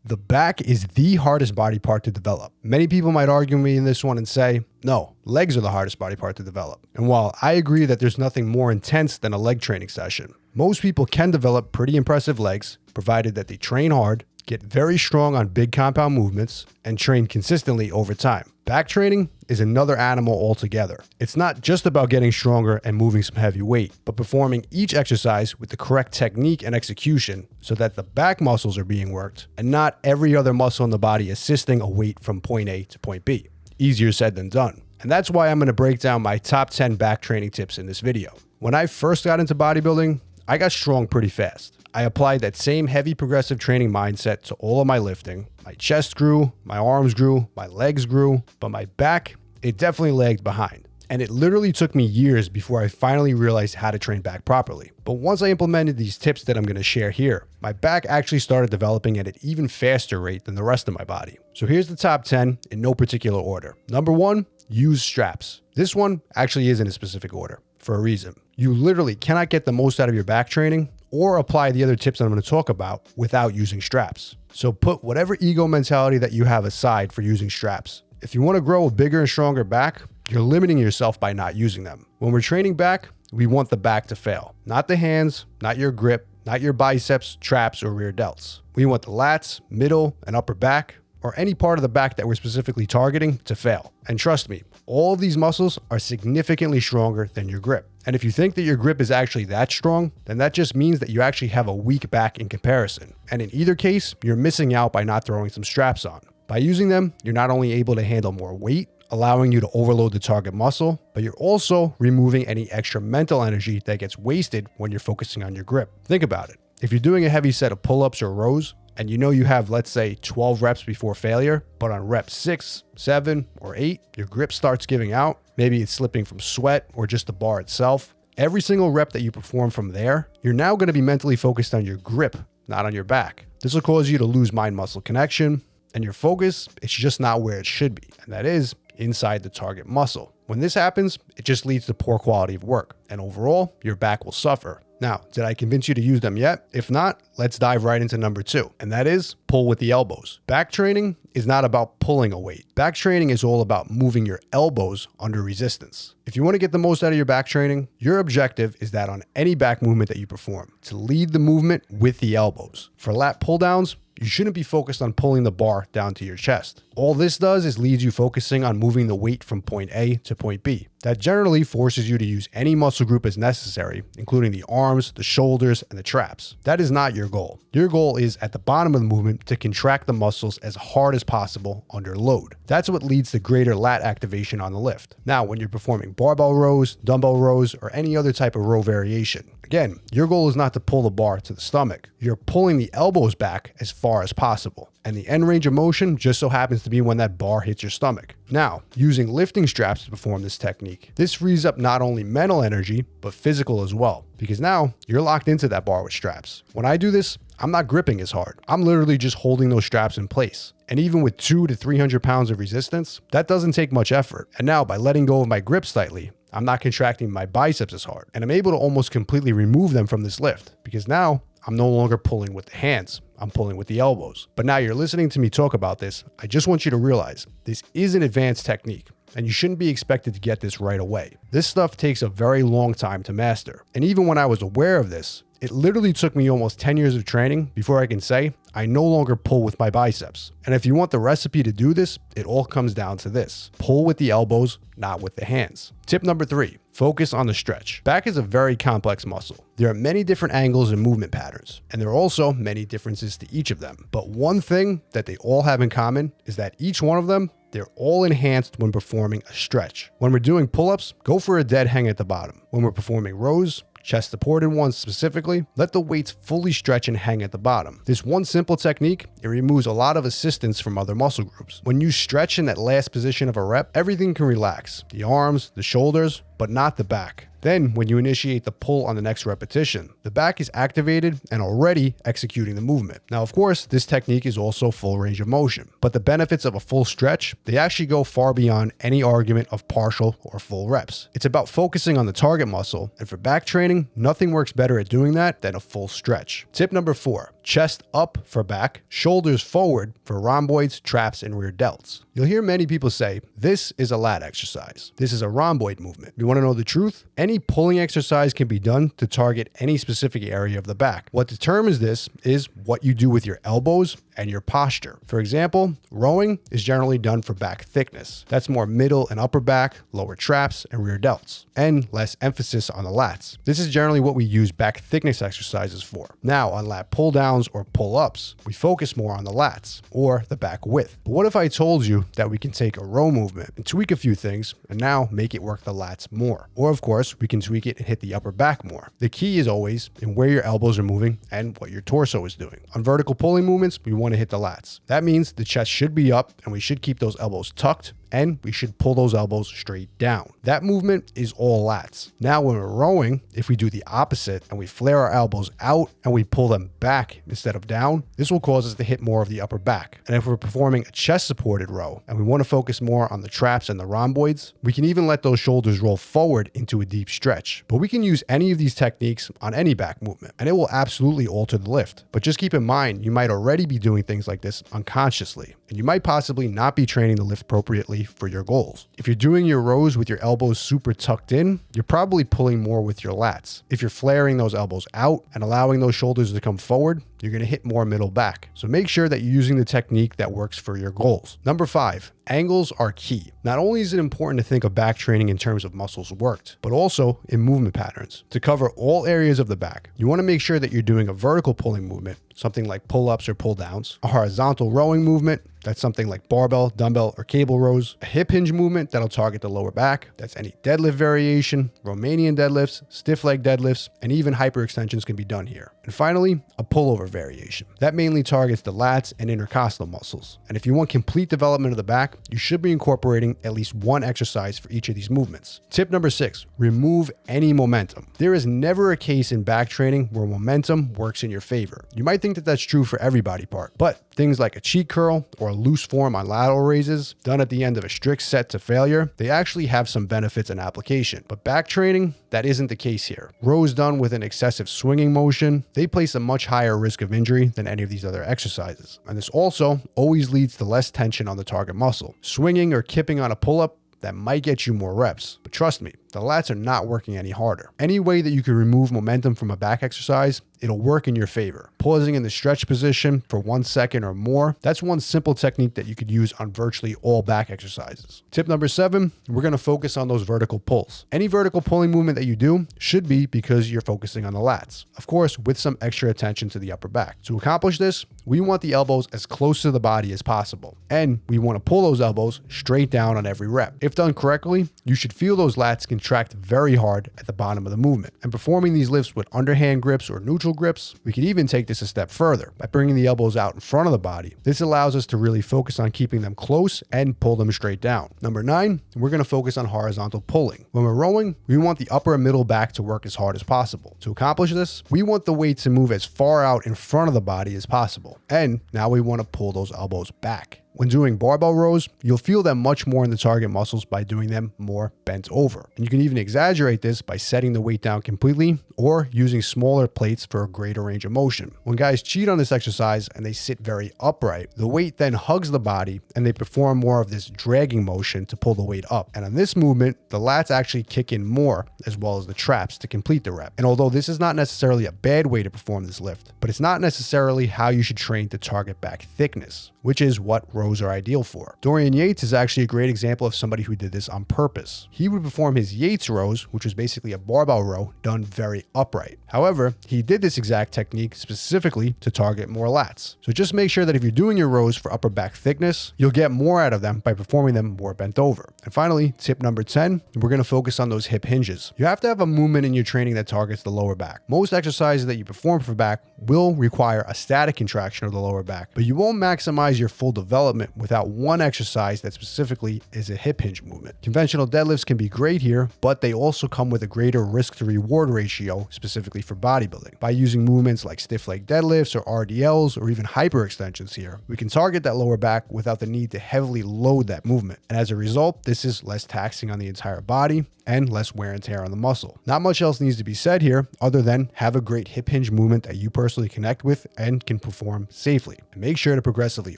The back is the hardest body part to develop. Many people might argue with me in this one and say, no, legs are the hardest body part to develop. And while I agree that there's nothing more intense than a leg training session, most people can develop pretty impressive legs, provided that they train hard, get very strong on big compound movements, and train consistently over time. Back training is another animal altogether. It's not just about getting stronger and moving some heavy weight, but performing each exercise with the correct technique and execution so that the back muscles are being worked and not every other muscle in the body assisting a weight from point A to point B. Easier said than done. And that's why I'm going to break down my top 10 back training tips in this video. When I first got into bodybuilding, I got strong pretty fast. I applied that same heavy progressive training mindset to all of my lifting. My chest grew, my arms grew, my legs grew, but my back, it definitely lagged behind. And it literally took me years before I finally realized how to train back properly. But once I implemented these tips that I'm going to share here, my back actually started developing at an even faster rate than the rest of my body. So here's the top 10 in no particular order. Number 1, use straps. This one actually is in a specific order for a reason. You literally cannot get the most out of your back training or apply the other tips that I'm going to talk about without using straps. So put whatever ego mentality that you have aside for using straps. If you want to grow a bigger and stronger back, you're limiting yourself by not using them. When we're training back, we want the back to fail, not the hands, not your grip, not your biceps, traps, or rear delts. We want the lats, middle, and upper back, or any part of the back that we're specifically targeting to fail. And trust me, all of these muscles are significantly stronger than your grip. And if you think that your grip is actually that strong, then that just means that you actually have a weak back in comparison. And in either case, you're missing out by not throwing some straps on. By using them, you're not only able to handle more weight, allowing you to overload the target muscle, but you're also removing any extra mental energy that gets wasted when you're focusing on your grip. Think about it. If you're doing a heavy set of pull-ups or rows, and you know you have, let's say, 12 reps before failure, but on rep 6, 7, or 8, your grip starts giving out. Maybe it's slipping from sweat or just the bar itself. Every single rep that you perform from there, you're now going to be mentally focused on your grip, not on your back. This will cause you to lose mind-muscle connection, and your focus, it's just not where it should be, and that is inside the target muscle. When this happens, it just leads to poor quality of work, and overall, your back will suffer. Now, did I convince you to use them yet? If not, let's dive right into number 2, and that is pull with the elbows. Back training is not about pulling a weight. Back training is all about moving your elbows under resistance. If you want to get the most out of your back training, your objective is that on any back movement that you perform, to lead the movement with the elbows. For lat pull downs, you shouldn't be focused on pulling the bar down to your chest. All this does is leads you focusing on moving the weight from point A to point B. That generally forces you to use any muscle group as necessary, including the arms, the shoulders, and the traps. That is not your goal. Your goal is at the bottom of the movement to contract the muscles as hard as possible under load. That's what leads to greater lat activation on the lift. Now, when you're performing barbell rows, dumbbell rows, or any other type of row variation, again, your goal is not to pull the bar to the stomach. You're pulling the elbows back as far as possible. And the end range of motion just so happens to be when that bar hits your stomach. Now, using lifting straps to perform this technique, this frees up not only mental energy, but physical as well. Because now, you're locked into that bar with straps. When I do this, I'm not gripping as hard. I'm literally just holding those straps in place. And even with 200 to 300 pounds of resistance, that doesn't take much effort. And now, by letting go of my grip slightly, I'm not contracting my biceps as hard. And I'm able to almost completely remove them from this lift. Because now, I'm no longer pulling with the hands. I'm pulling with the elbows. But now you're listening to me talk about this. I just want you to realize this is an advanced technique, and you shouldn't be expected to get this right away. This stuff takes a very long time to master. And even when I was aware of this, it literally took me almost 10 years of training before I can say I no longer pull with my biceps. And if you want the recipe to do this, it all comes down to this. Pull with the elbows, not with the hands. Tip number 3, focus on the stretch. Back is a very complex muscle. There are many different angles and movement patterns, and there are also many differences to each of them. But one thing that they all have in common is that each one of them, they're all enhanced when performing a stretch. When we're doing pull-ups, go for a dead hang at the bottom. When we're performing rows, chest supported ones specifically, let the weights fully stretch and hang at the bottom. This one simple technique, it removes a lot of assistance from other muscle groups. When you stretch in that last position of a rep, everything can relax. The arms, the shoulders, but not the back. Then, when you initiate the pull on the next repetition, the back is activated and already executing the movement. Now, of course, this technique is also full range of motion, but the benefits of a full stretch, they actually go far beyond any argument of partial or full reps. It's about focusing on the target muscle, and for back training, nothing works better at doing that than a full stretch. Tip number 4, chest up for back, shoulders forward for rhomboids, traps, and rear delts. You'll hear many people say, this is a lat exercise. This is a rhomboid movement. You want to know the truth? Any pulling exercise can be done to target any specific area of the back. What determines this is what you do with your elbows and your posture. For example, rowing is generally done for back thickness. That's more middle and upper back, lower traps, and rear delts, and less emphasis on the lats. This is generally what we use back thickness exercises for. Now, on lat pull downs or pull ups, we focus more on the lats or the back width. But what if I told you that we can take a row movement and tweak a few things and now make it work the lats more? Or of course, we can tweak it and hit the upper back more. The key is always in where your elbows are moving and what your torso is doing. On vertical pulling movements, we want to hit the lats. That means the chest should be up and we should keep those elbows tucked, and we should pull those elbows straight down. That movement is all lats. Now when we're rowing, if we do the opposite and we flare our elbows out and we pull them back instead of down, this will cause us to hit more of the upper back. And if we're performing a chest supported row and we want to focus more on the traps and the rhomboids, we can even let those shoulders roll forward into a deep stretch. But we can use any of these techniques on any back movement and it will absolutely alter the lift. But just keep in mind, you might already be doing things like this unconsciously, and you might possibly not be training the lift appropriately for your goals. If you're doing your rows with your elbows super tucked in, you're probably pulling more with your lats. If you're flaring those elbows out and allowing those shoulders to come forward, you're going to hit more middle back. So make sure that you're using the technique that works for your goals. Number 5, angles are key. Not only is it important to think of back training in terms of muscles worked, but also in movement patterns. To cover all areas of the back, you want to make sure that you're doing a vertical pulling movement, something like pull-ups or pull-downs, a horizontal rowing movement, that's something like barbell, dumbbell, or cable rows, a hip hinge movement that'll target the lower back, that's any deadlift variation, Romanian deadlifts, stiff leg deadlifts, and even hyperextensions can be done here. And finally, a pullover variation. That mainly targets the lats and intercostal muscles. And if you want complete development of the back, you should be incorporating at least one exercise for each of these movements. Tip number 6, remove any momentum. There is never a case in back training where momentum works in your favor. You might think that that's true for every body part, but things like a cheek curl or a loose form on lateral raises done at the end of a strict set to failure, they actually have some benefits and application. But back training, that isn't the case here. Rows done with an excessive swinging motion, they place a much higher risk of injury than any of these other exercises. And this also always leads to less tension on the target muscle. Swinging or kipping on a pull-up, that might get you more reps. But trust me, the lats are not working any harder. Any way that you can remove momentum from a back exercise, it'll work in your favor. Pausing in the stretch position for 1 second or more, that's one simple technique that you could use on virtually all back exercises. Tip number 7, we're going to focus on those vertical pulls. Any vertical pulling movement that you do should be because you're focusing on the lats. Of course, with some extra attention to the upper back. To accomplish this, we want the elbows as close to the body as possible. And we want to pull those elbows straight down on every rep. If done correctly, you should feel those lats contract very hard at the bottom of the movement. And performing these lifts with underhand grips or neutral grips, we could even take this a step further by bringing the elbows out in front of the body. This allows us to really focus on keeping them close and pull them straight down. Number 9, we're going to focus on horizontal pulling. When we're rowing, we want the upper and middle back to work as hard as possible. To accomplish this, we want the weight to move as far out in front of the body as possible. And now we want to pull those elbows back. When doing barbell rows, you'll feel them much more in the target muscles by doing them more bent over. And you can even exaggerate this by setting the weight down completely or using smaller plates for a greater range of motion. When guys cheat on this exercise and they sit very upright, the weight then hugs the body and they perform more of this dragging motion to pull the weight up. And on this movement, the lats actually kick in more as well as the traps to complete the rep. And although this is not necessarily a bad way to perform this lift, but it's not necessarily how you should train to target back thickness, which is what rows are ideal for. Dorian Yates is actually a great example of somebody who did this on purpose. He would perform his Yates rows, which was basically a barbell row done very upright. However, he did this exact technique specifically to target more lats. So just make sure that if you're doing your rows for upper back thickness, you'll get more out of them by performing them more bent over. And finally, tip number 10, we're going to focus on those hip hinges. You have to have a movement in your training that targets the lower back. Most exercises that you perform for back will require a static contraction of the lower back, but you won't maximize your full development development without one exercise that specifically is a hip hinge movement. Conventional deadlifts can be great here, but they also come with a greater risk to reward ratio specifically for bodybuilding. By using movements like stiff leg deadlifts or RDLs or even hyperextensions here, we can target that lower back without the need to heavily load that movement. And as a result, this is less taxing on the entire body and less wear and tear on the muscle. Not much else needs to be said here other than have a great hip hinge movement that you personally connect with and can perform safely. And make sure to progressively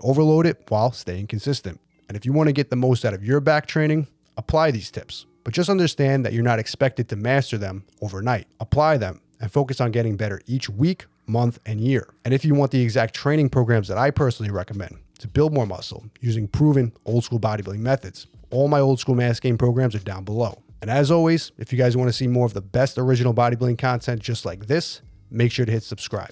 overload it while staying consistent. And if you want to get the most out of your back training, apply these tips. But just understand that you're not expected to master them overnight. Apply them and focus on getting better each week, month, and year. And if you want the exact training programs that I personally recommend to build more muscle using proven old school bodybuilding methods, all my old school mass game programs are down below. And as always, if you guys want to see more of the best original bodybuilding content just like this, make sure to hit subscribe.